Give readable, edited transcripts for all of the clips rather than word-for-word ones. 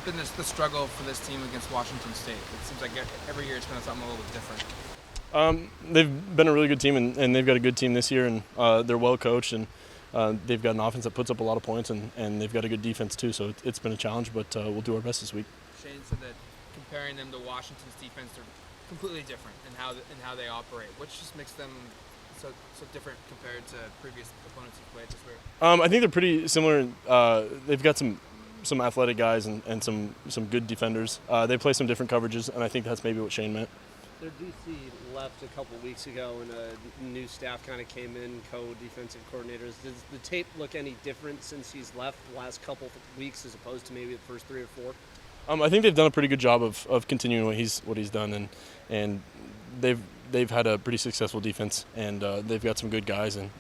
been the struggle for this team against Washington State? It seems like every year it's been something a little bit different. They've been a really good team, and they've got a good team this year, and they're well coached, and they've got an offense that puts up a lot of points, and they've got a good defense too. So it's been a challenge, but we'll do our best this week. Shane said that comparing them to Washington's defense, they're completely different in how they operate. What just makes them so different compared to previous opponents who've played this year? I think they're pretty similar. They've got some athletic guys and some good defenders. They play some different coverages, and I think that's maybe what Shane meant. Their DC left a couple weeks ago, and a new staff kind of came in, co-defensive coordinators. Does the tape look any different since he's left the last couple of weeks as opposed to maybe the first 3 or 4? I think they've done a pretty good job of continuing what he's done, and they've had a pretty successful defense, and they've got some good guys, and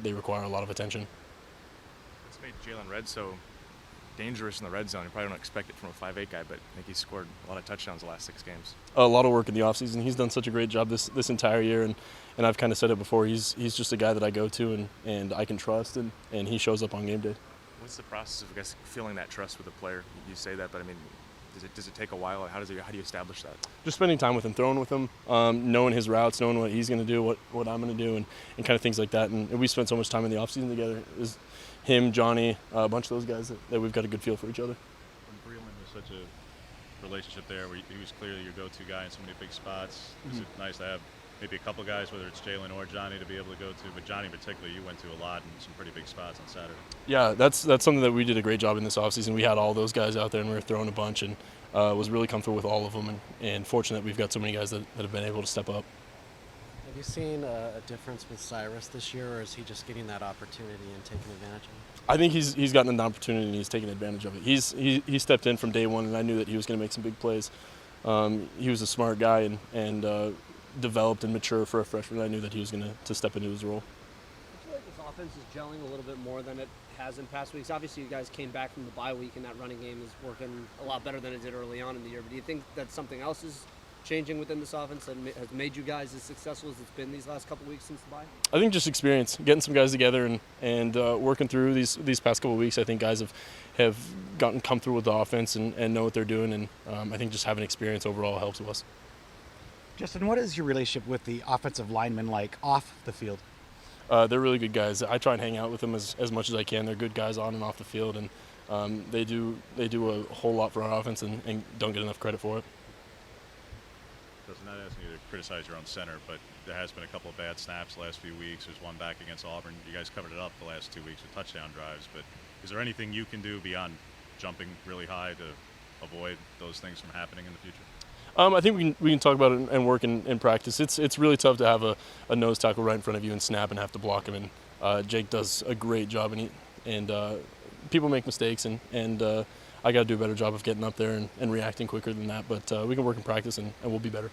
they require a lot of attention. What's made Jalen Redd so dangerous in the red zone? You probably don't expect it from a 5'8" guy, but I think he's scored a lot of touchdowns the last 6 games. A lot of work in the offseason. He's done such a great job this entire year, and I've kind of said it before. He's just a guy that I go to and I can trust, and he shows up on game day. What's the process of, I guess, feeling that trust with a player? You say that, but I mean, does it take a while? How do you establish that? Just spending time with him, throwing with him, knowing his routes, knowing what he's going to do, what I'm going to do, and kind of things like that. And we spent so much time in the offseason together. It was him, Johnny, a bunch of those guys that we've got a good feel for each other. When Breland was such a relationship there, where he was clearly your go-to guy in so many big spots, is it nice to have maybe a couple guys, whether it's Jalen or Johnny, to be able to go to? But Johnny in particular, you went to a lot in some pretty big spots on Saturday. Yeah, that's something that we did a great job in this offseason. We had all those guys out there, and we were throwing a bunch, and was really comfortable with all of them, and fortunate we've got so many guys that have been able to step up. Have you seen a difference with Cyrus this year, or is he just getting that opportunity and taking advantage of it? I think he's gotten an opportunity, and he's taken advantage of it. He stepped in from day one, and I knew that he was going to make some big plays. He was a smart guy and developed and mature for a freshman. I knew that he was going to step into his role. I feel like this offense is gelling a little bit more than it has in past weeks. Obviously, you guys came back from the bye week, and that running game is working a lot better than it did early on in the year. But do you think that something else is changing within this offense that has made you guys as successful as it's been these last couple weeks since the bye? I think just experience, getting some guys together and working through these past couple weeks. I think guys have come through with the offense and know what they're doing, and I think just having experience overall helps us. Justin, what is your relationship with the offensive linemen like off the field? They're really good guys. I try and hang out with them as much as I can. They're good guys on and off the field, and they do a whole lot for our offense and don't get enough credit for it. Justin, not asking you to criticize your own center, but there has been a couple of bad snaps the last few weeks. There's one back against Auburn. You guys covered it up the last 2 weeks with touchdown drives, but is there anything you can do beyond jumping really high to avoid those things from happening in the future? I think we can talk about it and work in practice. It's really tough to have a nose tackle right in front of you and snap and have to block him. And Jake does a great job, and people make mistakes, and I got to do a better job of getting up there and reacting quicker than that. But we can work in practice, and we'll be better.